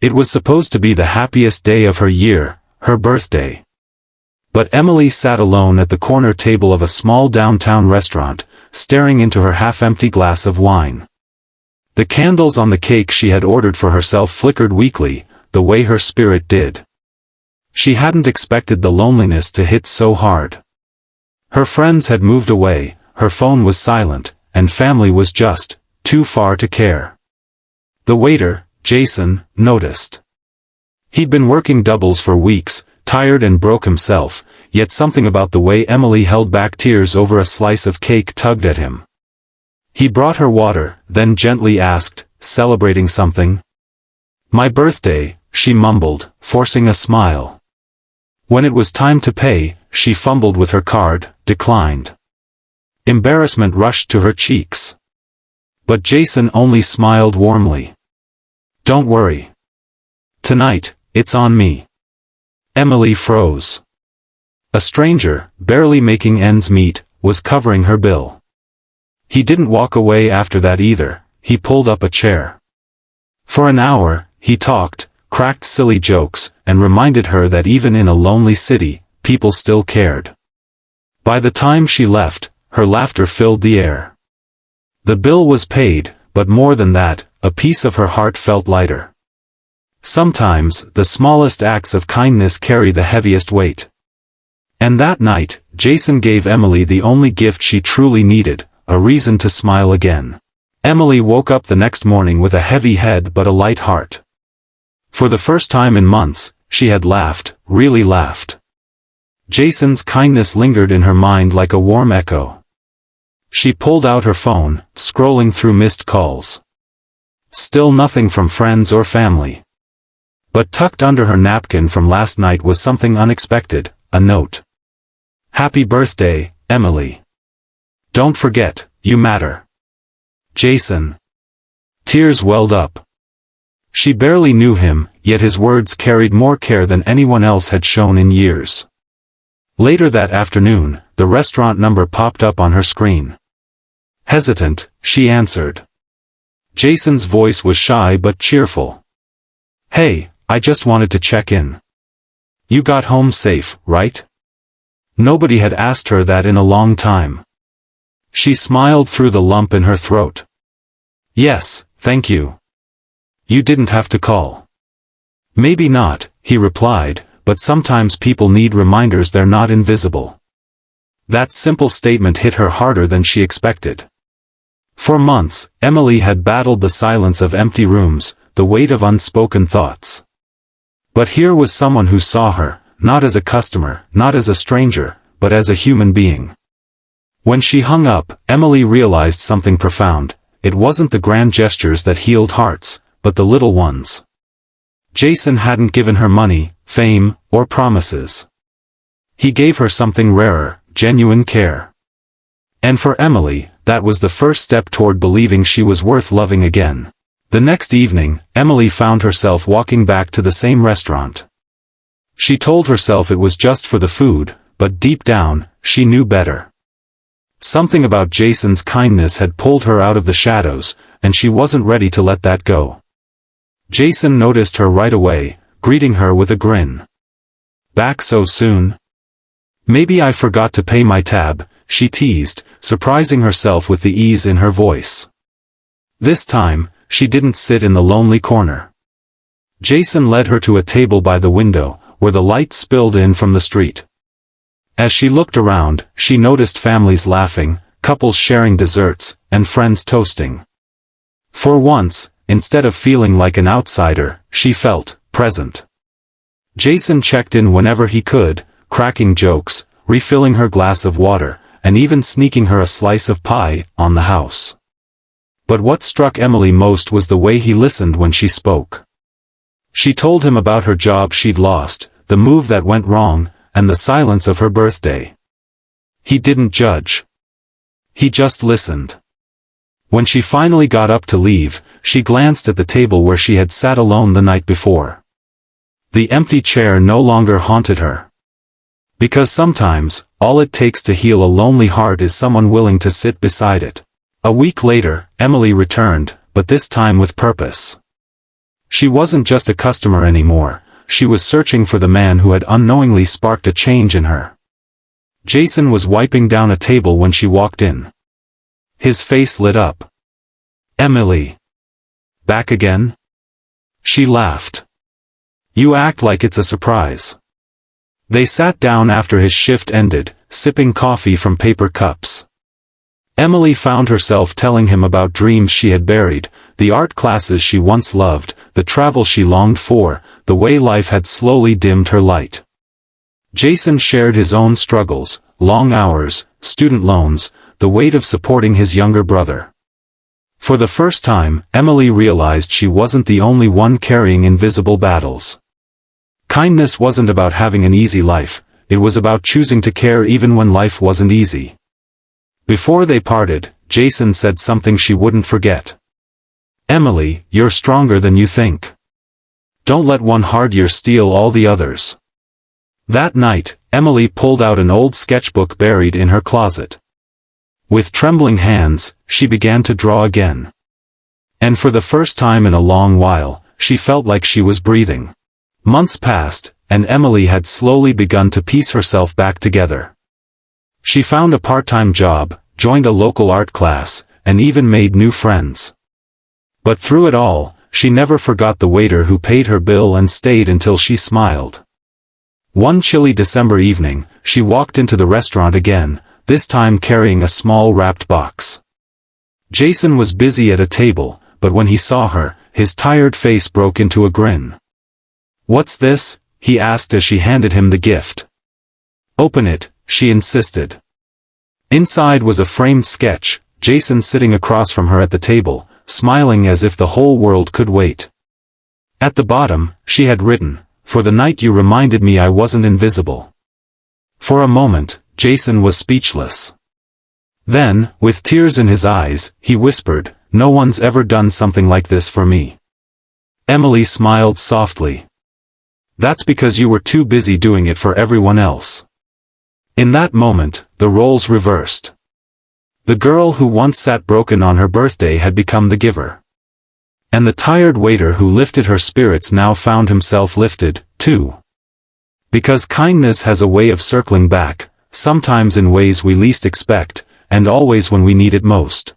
It was supposed to be the happiest day of her year, her birthday. But Emily sat alone at the corner table of a small downtown restaurant, staring into her half-empty glass of wine. The candles on the cake she had ordered for herself flickered weakly, the way her spirit did. She hadn't expected the loneliness to hit so hard. Her friends had moved away, her phone was silent, and family was just too far to care. The waiter, Jason, noticed. He'd been working doubles for weeks, tired and broke himself, yet something about the way Emily held back tears over a slice of cake tugged at him. He brought her water, then gently asked, "Celebrating something?" "My birthday," she mumbled, forcing a smile. When it was time to pay, she fumbled with her card, declined. Embarrassment rushed to her cheeks. But Jason only smiled warmly. "Don't worry. Tonight, it's on me." Emily froze. A stranger, barely making ends meet, was covering her bill. He didn't walk away after that either, he pulled up a chair. For an hour, he talked, cracked silly jokes, and reminded her that even in a lonely city, people still cared. By the time she left, her laughter filled the air. The bill was paid, but more than that, a piece of her heart felt lighter. Sometimes, the smallest acts of kindness carry the heaviest weight. And that night, Jason gave Emily the only gift she truly needed, a reason to smile again. Emily woke up the next morning with a heavy head but a light heart. For the first time in months, she had laughed, really laughed. Jason's kindness lingered in her mind like a warm echo. She pulled out her phone, scrolling through missed calls. Still nothing from friends or family. But tucked under her napkin from last night was something unexpected, a note. "Happy birthday, Emily. Don't forget, you matter. Jason." Tears welled up. She barely knew him, yet his words carried more care than anyone else had shown in years. Later that afternoon, the restaurant number popped up on her screen. Hesitant, she answered. Jason's voice was shy but cheerful. "Hey, I just wanted to check in. You got home safe, right?" Nobody had asked her that in a long time. She smiled through the lump in her throat. "Yes, thank you. You didn't have to call." "Maybe not," he replied, "but sometimes people need reminders they're not invisible." That simple statement hit her harder than she expected. For months, Emily had battled the silence of empty rooms, the weight of unspoken thoughts. But here was someone who saw her, not as a customer, not as a stranger, but as a human being. When she hung up, Emily realized something profound. It wasn't the grand gestures that healed hearts, but the little ones. Jason hadn't given her money, fame, or promises. He gave her something rarer, genuine care. And for Emily, that was the first step toward believing she was worth loving again. The next evening, Emily found herself walking back to the same restaurant. She told herself it was just for the food, but deep down, she knew better. Something about Jason's kindness had pulled her out of the shadows, and she wasn't ready to let that go. Jason noticed her right away, greeting her with a grin. "Back so soon?" "Maybe I forgot to pay my tab," she teased, surprising herself with the ease in her voice. This time, she didn't sit in the lonely corner. Jason led her to a table by the window, where the light spilled in from the street. As she looked around, she noticed families laughing, couples sharing desserts, and friends toasting. For once, instead of feeling like an outsider, she felt present. Jason checked in whenever he could, cracking jokes, refilling her glass of water, and even sneaking her a slice of pie on the house. But what struck Emily most was the way he listened when she spoke. She told him about her job she'd lost, the move that went wrong, and the silence of her birthday. He didn't judge. He just listened. When she finally got up to leave, she glanced at the table where she had sat alone the night before. The empty chair no longer haunted her. Because sometimes, all it takes to heal a lonely heart is someone willing to sit beside it. A week later, Emily returned, but this time with purpose. She wasn't just a customer anymore, she was searching for the man who had unknowingly sparked a change in her. Jason was wiping down a table when she walked in. His face lit up. "Emily. Back again?" She laughed. "You act like it's a surprise." They sat down after his shift ended, sipping coffee from paper cups. Emily found herself telling him about dreams she had buried, the art classes she once loved, the travel she longed for, the way life had slowly dimmed her light. Jason shared his own struggles, long hours, student loans, the weight of supporting his younger brother. For the first time, Emily realized she wasn't the only one carrying invisible battles. Kindness wasn't about having an easy life, it was about choosing to care even when life wasn't easy. Before they parted, Jason said something she wouldn't forget. "Emily, you're stronger than you think. Don't let one hard year steal all the others." That night, Emily pulled out an old sketchbook buried in her closet. With trembling hands, she began to draw again. And for the first time in a long while, she felt like she was breathing. Months passed, and Emily had slowly begun to piece herself back together. She found a part-time job, joined a local art class, and even made new friends. But through it all, she never forgot the waiter who paid her bill and stayed until she smiled. One chilly December evening, she walked into the restaurant again, this time carrying a small wrapped box. Jason was busy at a table, but when he saw her, his tired face broke into a grin. "What's this?" he asked as she handed him the gift. "Open it," she insisted. Inside was a framed sketch, Jason sitting across from her at the table, smiling as if the whole world could wait. At the bottom, she had written, "For the night you reminded me I wasn't invisible." For a moment, Jason was speechless. Then, with tears in his eyes, he whispered, "No one's ever done something like this for me." Emily smiled softly. "That's because you were too busy doing it for everyone else." In that moment, the roles reversed. The girl who once sat broken on her birthday had become the giver. And the tired waiter who lifted her spirits now found himself lifted, too. Because kindness has a way of circling back, sometimes in ways we least expect, and always when we need it most.